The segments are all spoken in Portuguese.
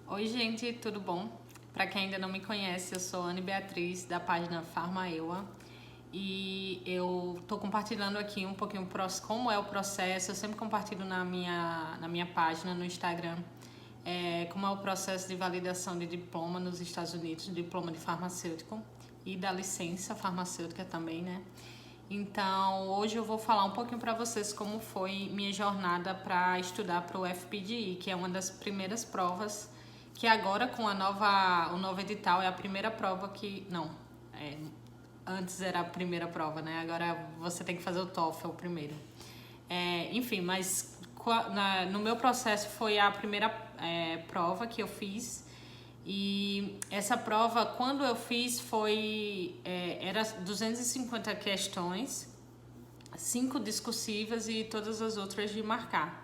Oi, gente, tudo bom? Para quem ainda não me conhece, eu sou Anne Beatriz, da página Farmaeua, e eu tô compartilhando aqui um pouquinho como é o processo. Eu sempre compartilho na minha página no Instagram, como é o processo de validação de diploma nos Estados Unidos, diploma de farmacêutico e da licença farmacêutica também, né? Então, hoje eu vou falar um pouquinho para vocês como foi minha jornada para estudar para o FPGI, que é uma das primeiras provas, que agora com o novo edital é a primeira prova que... Não, antes era a primeira prova, né? Agora você tem que fazer o TOEFL primeiro. Enfim, mas no meu processo foi a primeira prova que eu fiz. E essa prova, quando eu fiz, era 250 questões, 5 discursivas e todas as outras de marcar.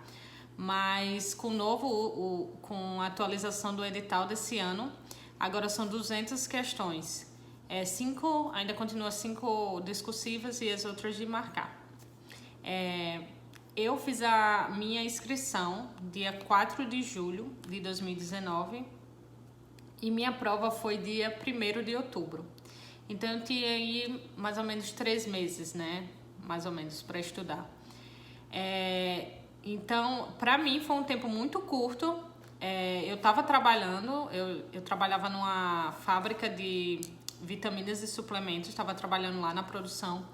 Mas com a atualização do edital desse ano, agora são 200 questões. Ainda continua 5 discursivas e as outras de marcar. Eu fiz a minha inscrição dia 4 de julho de 2019 e minha prova foi dia 1º de outubro. Então eu tinha aí mais ou menos 3 meses, né? Mais ou menos, para estudar. Então, para mim foi um tempo muito curto. Eu estava trabalhando, eu trabalhava numa fábrica de vitaminas e suplementos, estava trabalhando lá na produção.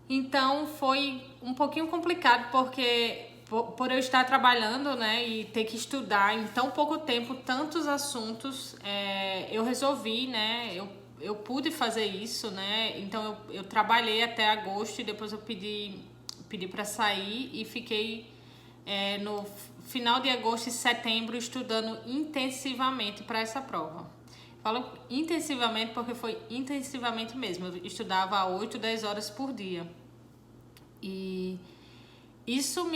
Então foi um pouquinho complicado porque por eu estar trabalhando, né, e ter que estudar em tão pouco tempo tantos assuntos, eu resolvi, né, eu pude fazer isso, né, então eu trabalhei até agosto e depois eu pedi para sair e fiquei no final de agosto e setembro estudando intensivamente para essa prova. Falo intensivamente porque foi intensivamente mesmo, eu estudava 8, 10 horas por dia. E isso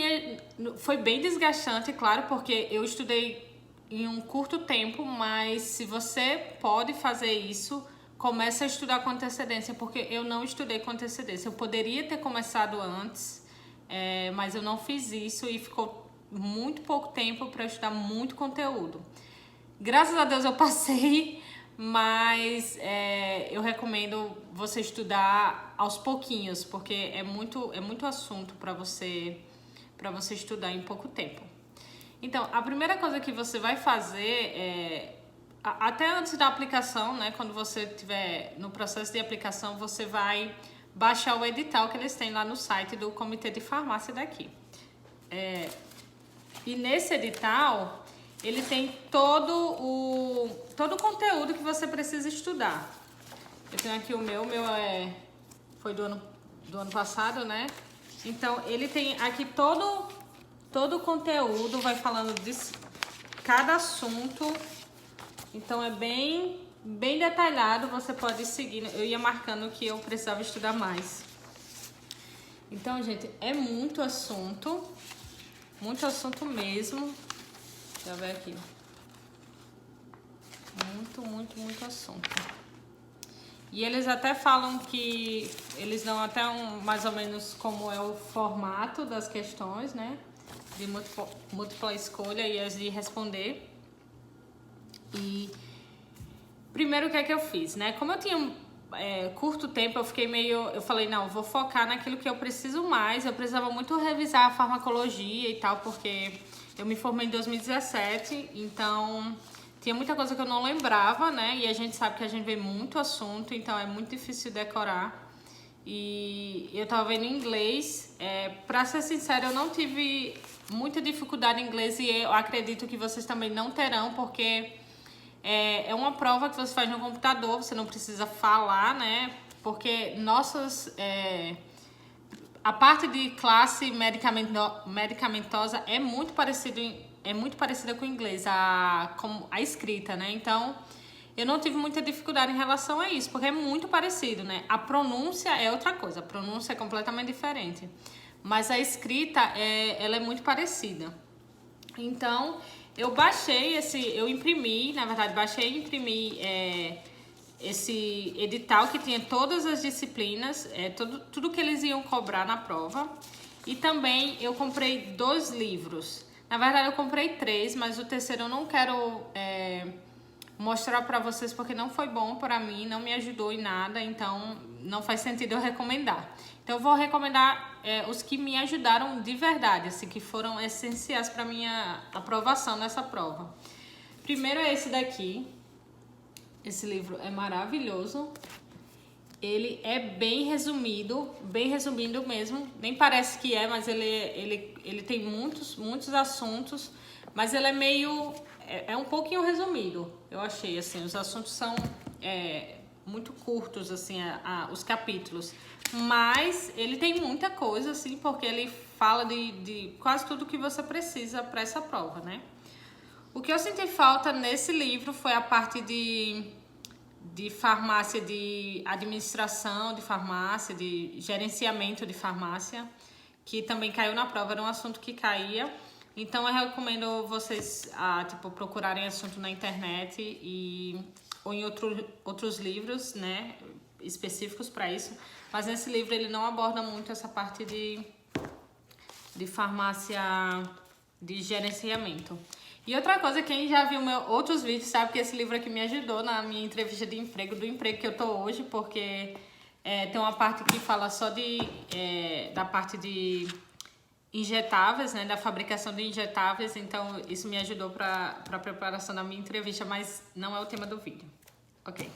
foi bem desgastante, claro, porque eu estudei em um curto tempo, mas se você pode fazer isso, comece a estudar com antecedência, porque eu não estudei com antecedência. Eu poderia ter começado antes, mas eu não fiz isso e ficou muito pouco tempo para estudar muito conteúdo. Graças a Deus eu passei, mas eu recomendo você estudar aos pouquinhos, porque é muito assunto para você estudar em pouco tempo. Então, a primeira coisa que você vai fazer até antes da aplicação, né, quando você estiver no processo de aplicação, você vai baixar o edital que eles têm lá no site do Comitê de Farmácia daqui. E nesse edital, ele tem todo o conteúdo que você precisa estudar. Eu tenho aqui o meu foi do ano passado, né? Então, ele tem aqui todo o conteúdo, vai falando de cada assunto. Então, é bem detalhado, você pode seguir. Eu ia marcando que eu precisava estudar mais. Então, gente, é muito assunto mesmo. Deixa eu ver aqui. Muito assunto. E eles até falam que eles dão até mais ou menos como é o formato das questões, né? De múltipla escolha e as de responder. E primeiro o que é que eu fiz, né? Como eu tinha curto tempo, eu falei, não, vou focar naquilo que eu preciso mais. Eu precisava muito revisar a farmacologia e tal, porque eu me formei em 2017, então tinha muita coisa que eu não lembrava, né? E a gente sabe que a gente vê muito assunto, então é muito difícil decorar. E eu tava vendo em inglês. Pra ser sincera, eu não tive muita dificuldade em inglês e eu acredito que vocês também não terão, porque é uma prova que você faz no computador, você não precisa falar, né? Porque a parte de classe medicamentosa é muito parecida com o inglês, a escrita, né? Então, eu não tive muita dificuldade em relação a isso, porque é muito parecido, né? A pronúncia é outra coisa, a pronúncia é completamente diferente. Mas a escrita, ela é muito parecida. Então, eu imprimi, na verdade, baixei e imprimi esse edital que tinha todas as disciplinas, tudo que eles iam cobrar na prova. E também eu comprei 2 livros. Na verdade, eu comprei 3, mas o terceiro eu não quero mostrar pra vocês porque não foi bom pra mim, não me ajudou em nada, então não faz sentido eu recomendar. Então eu vou recomendar os que me ajudaram de verdade, assim, que foram essenciais pra minha aprovação nessa prova. Primeiro é esse daqui. Esse livro é maravilhoso. Ele é bem resumido mesmo. Nem parece que é, mas ele tem muitos assuntos, mas ele é meio... É um pouquinho resumido, eu achei, assim. Os assuntos são muito curtos, assim, os capítulos. Mas ele tem muita coisa, assim, porque ele fala de quase tudo que você precisa para essa prova, né? O que eu senti falta nesse livro foi a parte de farmácia, de administração de farmácia, de gerenciamento de farmácia, que também caiu na prova, era um assunto que caía. Então eu recomendo vocês procurarem assunto na internet ou em outros livros, né, específicos para isso. Mas nesse livro ele não aborda muito essa parte de farmácia, de gerenciamento. E outra coisa, quem já viu outros vídeos sabe que esse livro aqui me ajudou na minha entrevista de emprego, do emprego que eu tô hoje, porque tem uma parte que fala só da parte de injetáveis, né, da fabricação de injetáveis, então isso me ajudou para a preparação da minha entrevista, mas não é o tema do vídeo. Ok.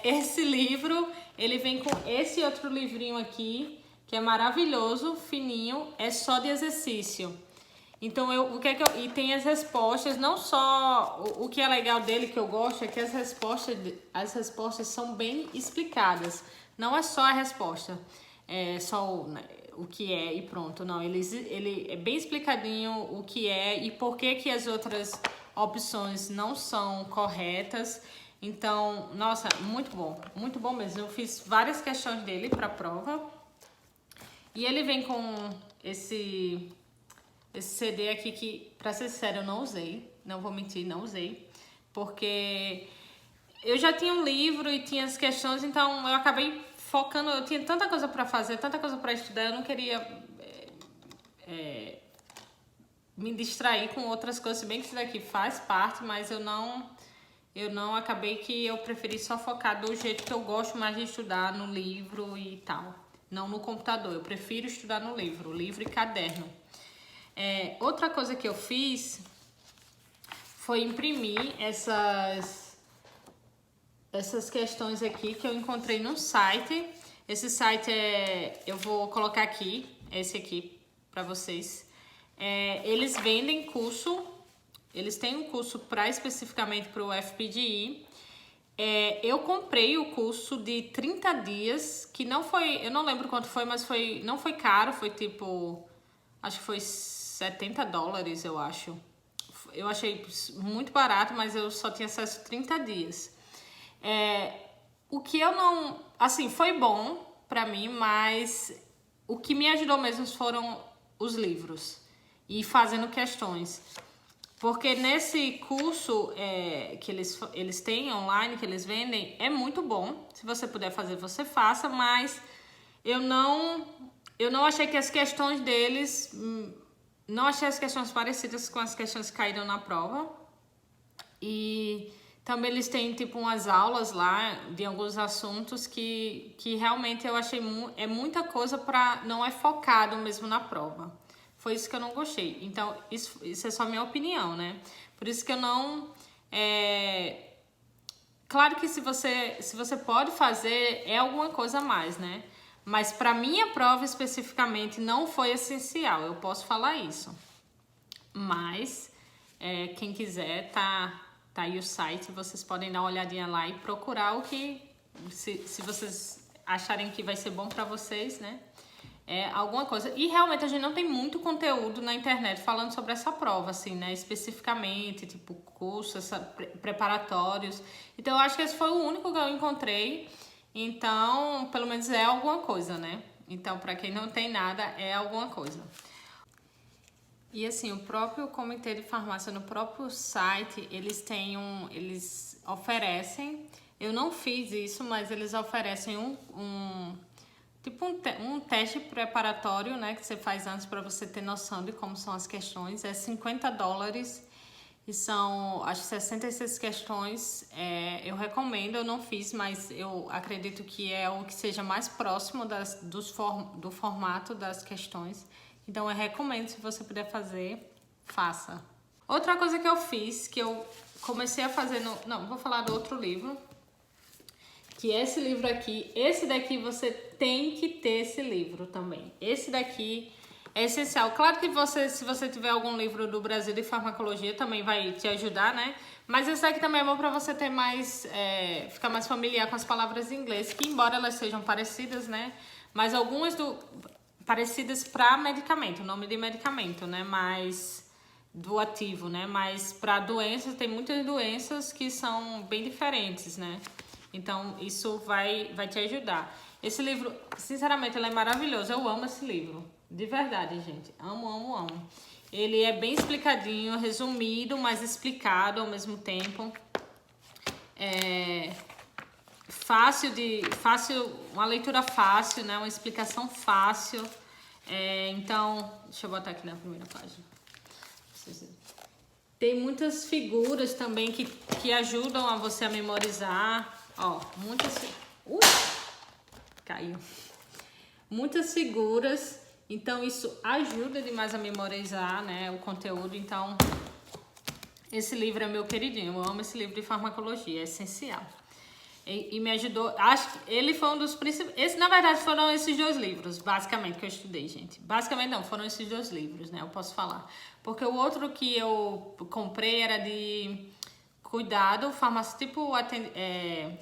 Esse livro, ele vem com esse outro livrinho aqui, que é maravilhoso, fininho, é só de exercício. Então, e tem as respostas, não só... O que é legal dele, que eu gosto, é que as respostas são bem explicadas. Não é só a resposta, é só o que é e pronto. Não, ele é bem explicadinho o que é e por que as outras opções não são corretas. Então, nossa, muito bom mesmo. Eu fiz várias questões dele para a prova. E ele vem com esse CD aqui que, pra ser sério, eu não usei. Não vou mentir, não usei. Porque eu já tinha um livro e tinha as questões, então eu acabei focando. Eu tinha tanta coisa pra fazer, tanta coisa pra estudar, eu não queria me distrair com outras coisas. Se bem que isso daqui faz parte, mas eu não acabei que eu preferi só focar do jeito que eu gosto mais de estudar, no livro e tal. Não no computador, eu prefiro estudar no livro e caderno. Outra coisa que eu fiz foi imprimir essas questões aqui que eu encontrei no site. Esse site eu vou colocar aqui, esse aqui, para vocês. Eles vendem curso, eles têm um curso especificamente para o FPGI. Eu comprei o curso de 30 dias, que não foi, eu não lembro quanto foi, mas não foi caro, foi tipo, acho que foi $70, eu acho. Eu achei muito barato, mas eu só tinha acesso a 30 dias. O que eu não... Assim, foi bom pra mim, mas o que me ajudou mesmo foram os livros e fazendo questões. Porque nesse curso que eles têm online, que eles vendem, é muito bom. Se você puder fazer, você faça, mas eu não achei que as questões deles... Não achei as questões parecidas com as questões que caíram na prova. E também eles têm tipo umas aulas lá de alguns assuntos que realmente eu achei muita coisa para não é focado mesmo na prova. Foi isso que eu não gostei. Então, isso é só minha opinião, né? Por isso que eu não... Claro que se você pode fazer, é alguma coisa a mais, né? Mas para minha prova especificamente não foi essencial, eu posso falar isso. Mas quem quiser, tá aí o site, vocês podem dar uma olhadinha lá e procurar o que, se vocês acharem que vai ser bom para vocês, né? Alguma coisa. E realmente a gente não tem muito conteúdo na internet falando sobre essa prova, assim, né? Especificamente, tipo cursos, preparatórios. Então eu acho que esse foi o único que eu encontrei. Então, pelo menos é alguma coisa, né? Então, para quem não tem nada, é alguma coisa. E assim, o próprio comitê de farmácia, no próprio site, eles oferecem, eu não fiz isso, mas eles oferecem tipo um teste preparatório, né, que você faz antes para você ter noção de como são as questões. É $50 e são, acho que 66 questões. Eu recomendo, eu não fiz, mas eu acredito que é o que seja mais próximo do formato das questões. Então eu recomendo, se você puder fazer, faça. Outra coisa que eu fiz, que eu comecei a fazer não, vou falar do outro livro, que é esse livro aqui. Esse daqui você tem que ter esse livro também. Esse daqui é essencial. Claro que se você tiver algum livro do Brasil de farmacologia, também vai te ajudar, né? Mas esse daqui também é bom para você ter ficar mais familiar com as palavras em inglês, que embora elas sejam parecidas, né? Mas algumas parecidas para medicamento, nome de medicamento, né? Mas do ativo, né? Mas para doenças, tem muitas doenças que são bem diferentes, né? Então, isso vai te ajudar. Esse livro, sinceramente, ele é maravilhoso. Eu amo esse livro. De verdade, gente. Amo, amo, amo. Ele é bem explicadinho, resumido, mas explicado ao mesmo tempo. Uma leitura fácil, né? Uma explicação fácil. Então, deixa eu botar aqui na primeira página. Tem muitas figuras também que ajudam a você a memorizar. Ó, caiu. Muitas figuras, então isso ajuda demais a memorizar, né, o conteúdo. Então, esse livro é meu queridinho. Eu amo esse livro de farmacologia, é essencial. E me ajudou, acho que ele foi um dos principais. Na verdade, foram esses dois livros, basicamente, que eu estudei, gente. Basicamente não, foram esses dois livros, né? Eu posso falar. Porque o outro que eu comprei era de cuidado farmacêutico, tipo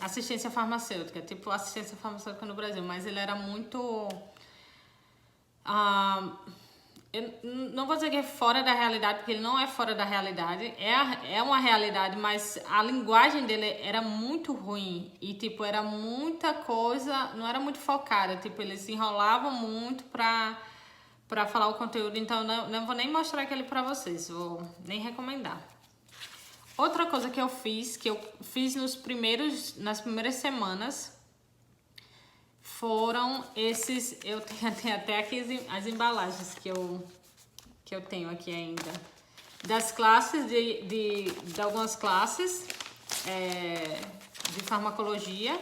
assistência farmacêutica, tipo assistência farmacêutica no Brasil, mas ele era muito. Eu não vou dizer que é fora da realidade, porque ele não é fora da realidade, é uma realidade, mas a linguagem dele era muito ruim e, tipo, era muita coisa, não era muito focada, tipo, eles se enrolavam muito pra falar o conteúdo, então não vou nem mostrar aquele pra vocês, vou nem recomendar. Outra coisa que eu fiz nas primeiras semanas, foram esses, eu tenho até aqui as embalagens que eu tenho aqui ainda, das classes, de algumas classes de farmacologia,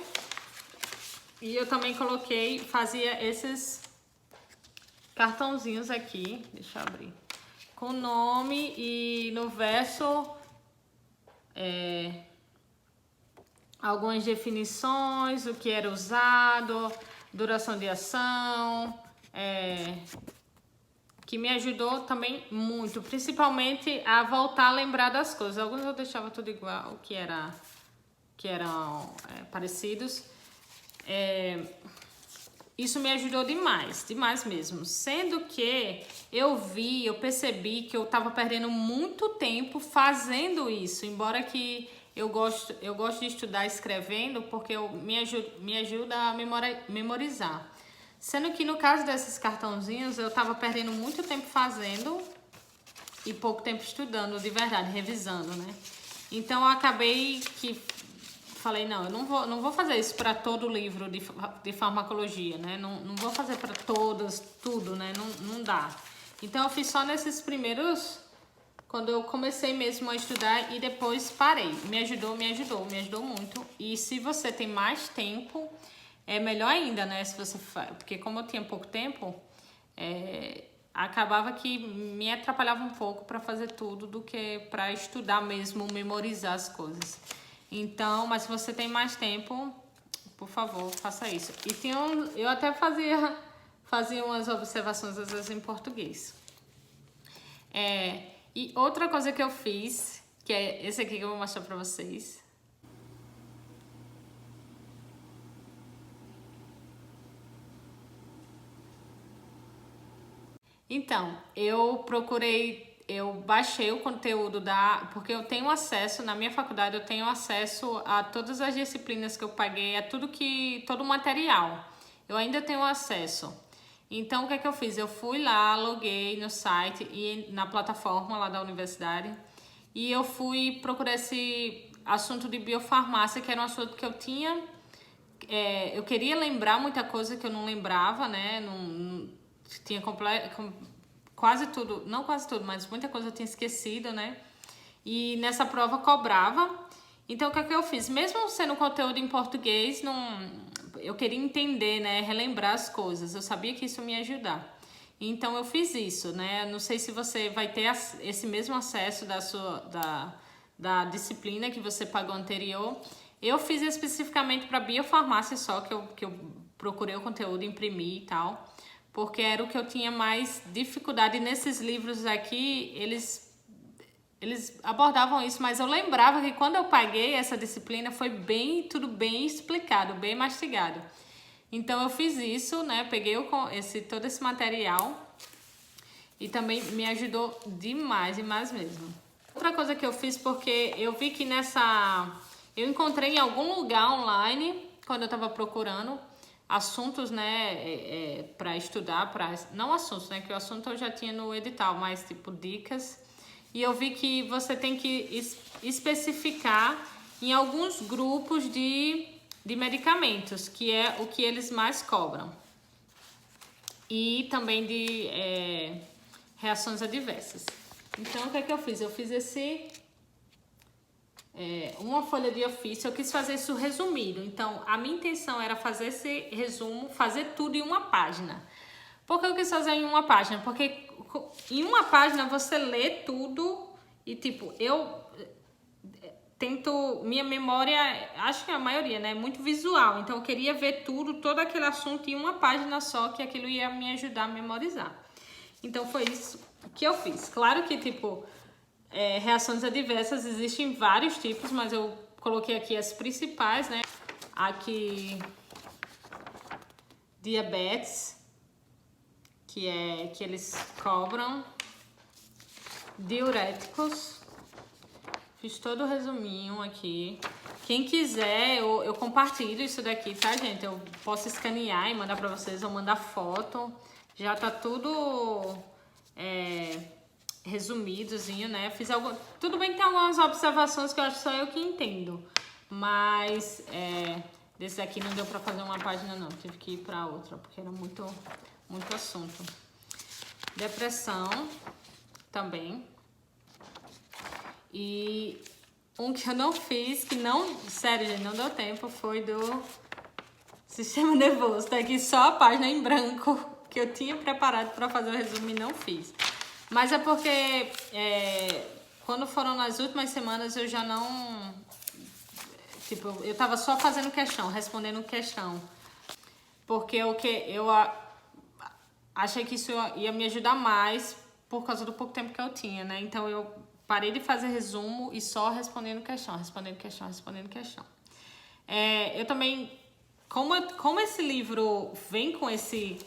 e eu também fazia esses cartãozinhos aqui, deixa eu abrir, com nome e no verso algumas definições, o que era usado, duração de ação, que me ajudou também muito, principalmente a voltar a lembrar das coisas. Alguns eu deixava tudo igual, que eram parecidos. Isso me ajudou demais, demais mesmo. Sendo que eu percebi que eu estava perdendo muito tempo fazendo isso, embora que eu gosto de estudar escrevendo, porque me ajuda a memorizar. Sendo que no caso desses cartãozinhos, eu estava perdendo muito tempo fazendo e pouco tempo estudando, de verdade, revisando, né? Então eu acabei que falei, não, eu não vou fazer isso para todo livro de farmacologia, né? Não vou fazer para tudo, né? Não dá. Então eu fiz só nesses primeiros, quando eu comecei mesmo a estudar, e depois parei. Me ajudou muito. E se você tem mais tempo, é melhor ainda, né? Porque como eu tinha pouco tempo, acabava que me atrapalhava um pouco para fazer tudo do que para estudar mesmo, memorizar as coisas. Então, mas se você tem mais tempo, por favor, faça isso. E eu até fazia umas observações às vezes em português. E outra coisa que eu fiz, que é esse aqui que eu vou mostrar pra vocês. Então, eu baixei o conteúdo porque eu tenho acesso, na minha faculdade eu tenho acesso a todas as disciplinas que eu paguei, a todo o material. Eu ainda tenho acesso. Então, o que é que eu fiz? Eu fui lá, loguei no site e na plataforma lá da universidade, e eu fui procurar esse assunto de biofarmácia, que era um assunto que eu tinha eu queria lembrar muita coisa que eu não lembrava, né? Tinha quase tudo, não quase tudo, mas muita coisa eu tinha esquecido, né? E nessa prova cobrava. Então, o que é que eu fiz? Mesmo sendo conteúdo em português, eu queria entender, né? Relembrar as coisas. Eu sabia que isso me ia ajudar. Então, eu fiz isso, né? Não sei se você vai ter esse mesmo acesso da disciplina que você pagou anterior. Eu fiz especificamente para biofarmácia só, que eu procurei o conteúdo, imprimi e tal, porque era o que eu tinha mais dificuldade. E nesses livros aqui, eles abordavam isso, mas eu lembrava que quando eu paguei essa disciplina foi tudo bem explicado, bem mastigado. Então eu fiz isso, né? Peguei todo esse material e também me ajudou demais mesmo. Outra coisa que eu fiz, porque eu vi que eu encontrei em algum lugar online, quando eu estava procurando assuntos, né, para estudar, não assuntos, né, que o assunto eu já tinha no edital, mas tipo dicas. E eu vi que você tem que especificar em alguns grupos de medicamentos, que é o que eles mais cobram. E também de reações adversas. Então, o que é que eu fiz? Eu fiz uma folha de ofício. Eu quis fazer isso resumido. Então, a minha intenção era fazer esse resumo, fazer tudo em uma página. Por que eu quis fazer em uma página? Porque em uma página você lê tudo e, tipo, eu tento... Minha memória, acho que a maioria, né? É muito visual. Então, eu queria ver todo aquele assunto em uma página só, que aquilo ia me ajudar a memorizar. Então, foi isso que eu fiz. Claro que, tipo, reações adversas existem vários tipos, mas eu coloquei aqui as principais, né? Aqui, diabetes, que eles cobram, diuréticos, fiz todo o resuminho aqui. Quem quiser, eu compartilho isso daqui, tá, gente? Eu posso escanear e mandar pra vocês, ou mandar foto. Já tá tudo resumidozinho, né? Tudo bem que tem algumas observações que eu acho só eu que entendo, mas desse aqui não deu pra fazer uma página não, tive que ir pra outra, porque era muito assunto. Depressão também. E um que eu não fiz, sério, gente, não deu tempo, foi do sistema nervoso. Tá aqui só a página em branco que eu tinha preparado para fazer o resumo e não fiz. Mas é porque quando foram nas últimas semanas eu já não... Tipo, eu tava só fazendo questão, respondendo questão. Porque eu achei que isso ia me ajudar mais por causa do pouco tempo que eu tinha, né? Então eu parei de fazer resumo e só respondendo questão. Eu também, como esse livro vem com esse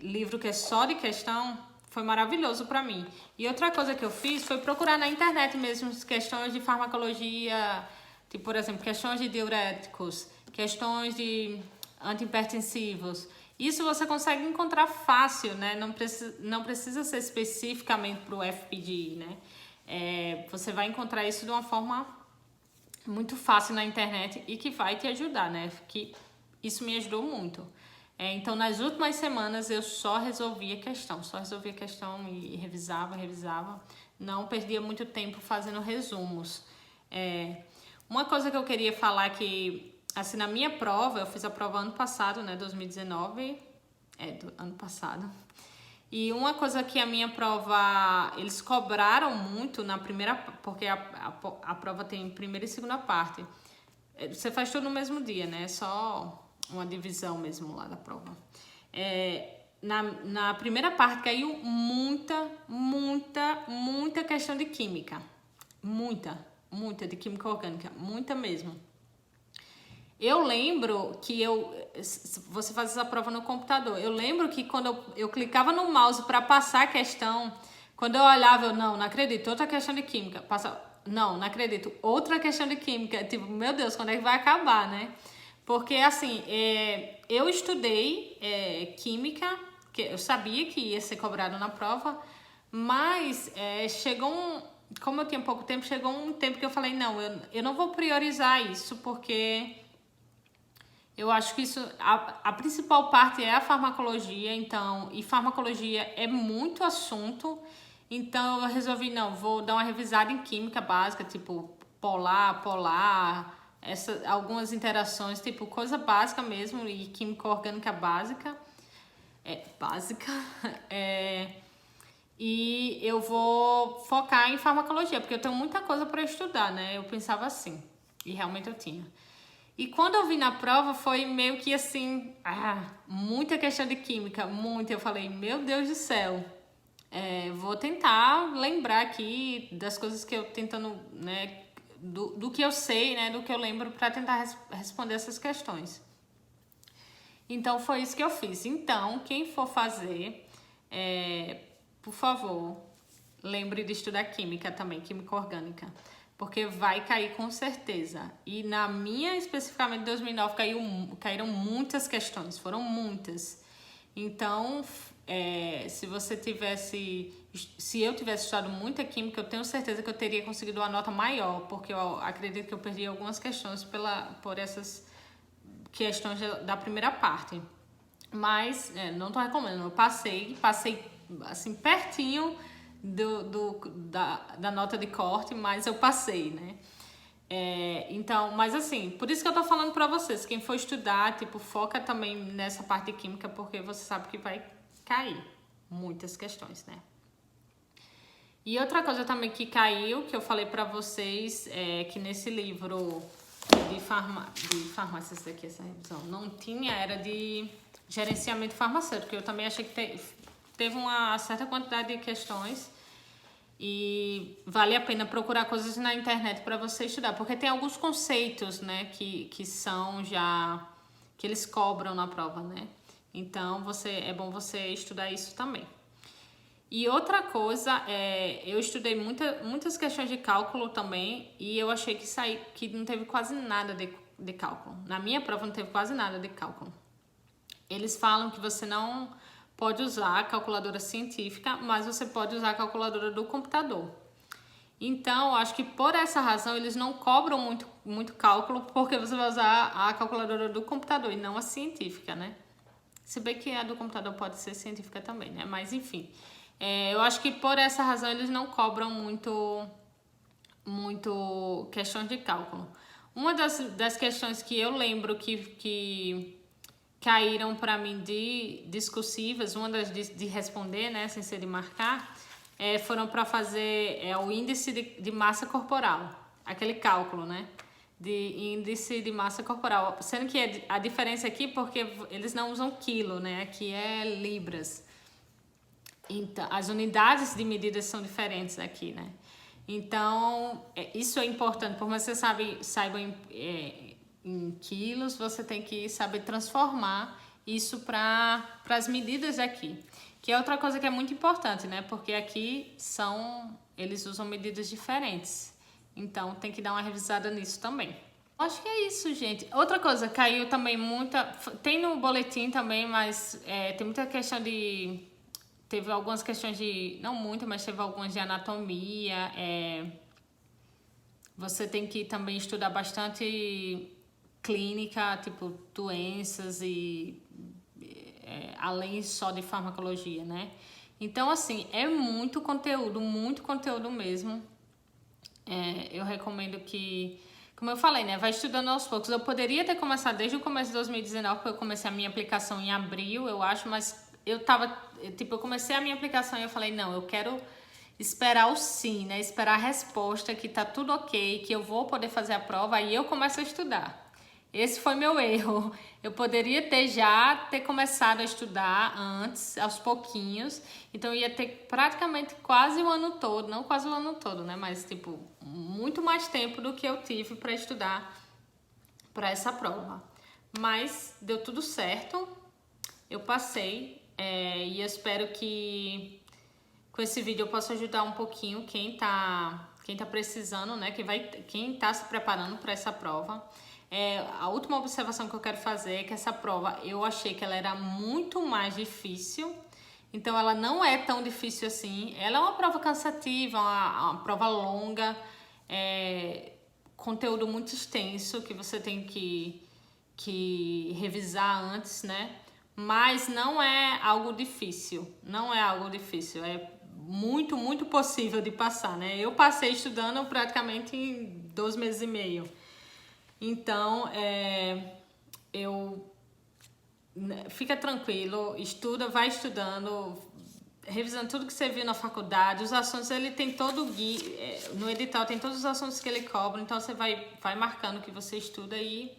livro que é só de questão, foi maravilhoso pra mim. E outra coisa que eu fiz foi procurar na internet mesmo questões de farmacologia, tipo, por exemplo, questões de diuréticos, questões de antihipertensivos. Isso você consegue encontrar fácil, né? Não precisa ser especificamente para o FPGI, né? Você vai encontrar isso de uma forma muito fácil na internet e que vai te ajudar, né? Que isso me ajudou muito. Então, nas últimas semanas, eu só resolvia questão e revisava. Não perdia muito tempo fazendo resumos. Uma coisa que eu queria falar que... Assim, na minha prova, eu fiz a prova ano passado, né, 2019, do ano passado. E uma coisa que a minha prova, eles cobraram muito na primeira, porque a prova tem primeira e segunda parte. Você faz tudo no mesmo dia, né, só uma divisão mesmo lá da prova. Na primeira parte caiu muita questão de química. Muita de química orgânica, muita mesmo. Eu lembro que você faz essa prova no computador. Eu lembro que quando eu clicava no mouse para passar a questão, quando eu olhava, eu não acredito, outra questão de química. Não acredito, outra questão de química. Tipo, meu Deus, quando é que vai acabar, né? Porque, assim, eu estudei química, que eu sabia que ia ser cobrado na prova, mas como eu tinha pouco tempo, chegou um tempo que eu falei, não, eu não vou priorizar isso, porque... Eu acho que isso, a principal parte é a farmacologia, então, e farmacologia é muito assunto, então eu resolvi, não, vou dar uma revisada em química básica, tipo polar, algumas interações, tipo coisa básica mesmo, e química orgânica básica, e eu vou focar em farmacologia, porque eu tenho muita coisa para estudar, né? Eu pensava assim, e realmente eu tinha. E quando eu vi na prova, foi meio que assim, muita questão de química, muita. Eu falei, meu Deus do céu, vou tentar lembrar aqui das coisas que eu tentando, né, do que eu sei, né, do que eu lembro para tentar responder essas questões. Então foi isso que eu fiz. Então, quem for fazer, por favor, lembre de estudar química também, química orgânica. Porque vai cair com certeza. E na minha, especificamente, 2009, caíram muitas questões. Foram muitas. Então, se eu tivesse estudado muita química, eu tenho certeza que eu teria conseguido uma nota maior. Porque eu acredito que eu perdi algumas questões por essas questões da primeira parte. Mas, não tô recomendando. Eu passei assim, pertinho da nota de corte, mas eu passei, né? Então, mas assim, por isso que eu tô falando pra vocês, quem for estudar, tipo, foca também nessa parte de química, porque você sabe que vai cair muitas questões, né? E outra coisa também que caiu, que eu falei pra vocês, é que nesse livro de farmácia, essa revisão, não tinha, era de gerenciamento farmacêutico. Eu também achei que teve uma certa quantidade de questões e vale a pena procurar coisas na internet para você estudar, porque tem alguns conceitos, né, que são já, que eles cobram na prova, né? Então, é bom você estudar isso também. E outra coisa, eu estudei muitas questões de cálculo também e eu achei que não teve quase nada de cálculo. Na minha prova não teve quase nada de cálculo. Eles falam que você não pode usar a calculadora científica, mas você pode usar a calculadora do computador. Então, acho que por essa razão eles não cobram muito cálculo, porque você vai usar a calculadora do computador e não a científica, né? Se bem que a do computador pode ser científica também, né? Mas enfim, eu acho que por essa razão eles não cobram muito questões de cálculo. Uma das questões que eu lembro que caíram para mim de discursivas, uma das de responder, né, sem ser de marcar, foram para fazer o índice de massa corporal, aquele cálculo, né, de índice de massa corporal, sendo que a diferença aqui porque eles não usam quilo, né, aqui é libras. Então, as unidades de medidas são diferentes aqui, né? Então, isso é importante, por mais que você saiba em quilos, você tem que saber transformar isso para as medidas aqui. Que é outra coisa que é muito importante, né? Porque aqui eles usam medidas diferentes. Então, tem que dar uma revisada nisso também. Acho que é isso, gente. Outra coisa, caiu também tem no boletim também, mas tem muita questão teve algumas questões não muito, mas teve algumas de anatomia. Você tem que também estudar bastante clínica, tipo doenças e além só de farmacologia, né? Então, assim, é muito conteúdo mesmo. Eu recomendo que, como eu falei, né, vai estudando aos poucos. Eu poderia ter começado desde o começo de 2019, porque eu comecei a minha aplicação em abril, eu acho, mas eu comecei a minha aplicação e eu falei, não, eu quero esperar o sim, né? Esperar a resposta, que tá tudo ok, que eu vou poder fazer a prova, aí eu começo a estudar. Esse foi meu erro. Eu poderia ter começado a estudar antes, aos pouquinhos. Então, ia ter praticamente quase o ano todo. Não quase o ano todo, né? Mas, tipo, muito mais tempo do que eu tive para estudar para essa prova. Mas deu tudo certo. Eu passei. E eu espero que com esse vídeo eu possa ajudar um pouquinho quem tá precisando, né? Quem tá se preparando para essa prova. A última observação que eu quero fazer é que essa prova, eu achei que ela era muito mais difícil. Então, ela não é tão difícil assim. Ela é uma prova cansativa, uma prova longa, conteúdo muito extenso que você tem que que revisar antes, né? Mas não é algo difícil, não é algo difícil, é muito possível de passar, né? Eu passei estudando praticamente em 2 meses e meio. Então, fica tranquilo, estuda, vai estudando, revisando tudo que você viu na faculdade, os assuntos, ele tem todo o guia, no edital tem todos os assuntos que ele cobra, então você vai marcando o que você estuda aí.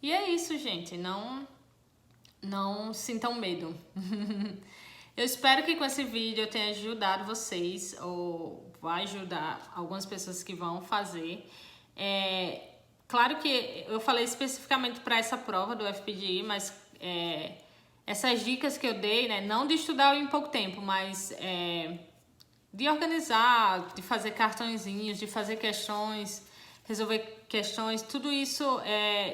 E é isso, gente, não sintam medo. Eu espero que com esse vídeo eu tenha ajudado vocês, ou vai ajudar algumas pessoas que vão fazer. Claro que eu falei especificamente para essa prova do FPGI, mas essas dicas que eu dei, né, não de estudar em pouco tempo, mas de organizar, de fazer cartõezinhos, de fazer questões, resolver questões, tudo isso,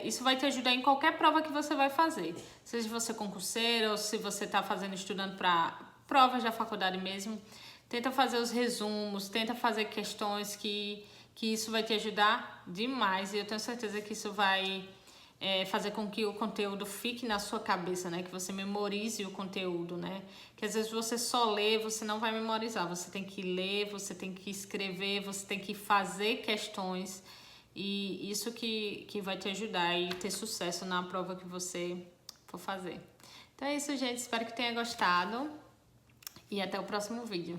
isso vai te ajudar em qualquer prova que você vai fazer. Seja você concurseiro ou se você está estudando para provas da faculdade mesmo, tenta fazer os resumos, tenta fazer questões que isso vai te ajudar demais. E eu tenho certeza que isso vai fazer com que o conteúdo fique na sua cabeça, né? Que você memorize o conteúdo, né? Que às vezes você só lê, você não vai memorizar. Você tem que ler, você tem que escrever, você tem que fazer questões. E isso que vai te ajudar e ter sucesso na prova que você for fazer. Então é isso, gente. Espero que tenha gostado. E até o próximo vídeo.